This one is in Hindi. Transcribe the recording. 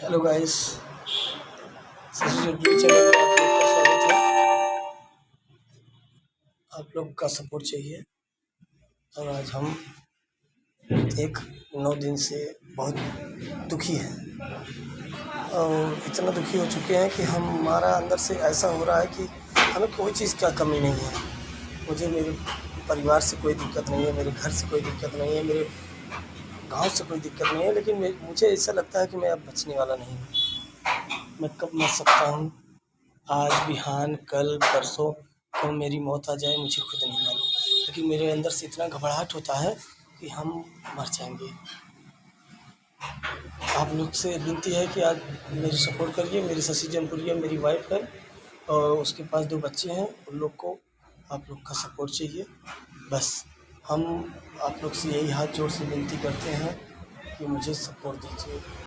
हेलो गाइस, शशि चैनल में आप लोग का स्वागत है। आप लोग का सपोर्ट चाहिए। और आज हम 9 दिन से बहुत दुखी हैं और इतना दुखी हो चुके हैं कि हमारा अंदर से ऐसा हो रहा है कि हमें कोई चीज़ का कमी नहीं है। मुझे मेरे परिवार से कोई दिक्कत नहीं है, मेरे घर से कोई दिक्कत नहीं है, मेरे गाँव से कोई दिक्कत नहीं है, लेकिन मुझे ऐसा लगता है कि मैं अब बचने वाला नहीं हूँ। मैं कब मर सकता हूँ, आज, बिहान, कल, परसों कब मेरी मौत आ जाए मुझे खुद नहीं मालूम। लेकिन मेरे अंदर से इतना घबराहट होता है कि हम मर जाएंगे। आप लोग से विनती है कि आज मेरी सपोर्ट करिए। मेरी शशि जौनपुरिया मेरी वाइफ है और उसके पास 2 बच्चे हैं। उन लोग को आप लोग का सपोर्ट चाहिए। बस हम आप लोग से यही हाथ जोड़ से विनती करते हैं कि मुझे सपोर्ट दीजिए।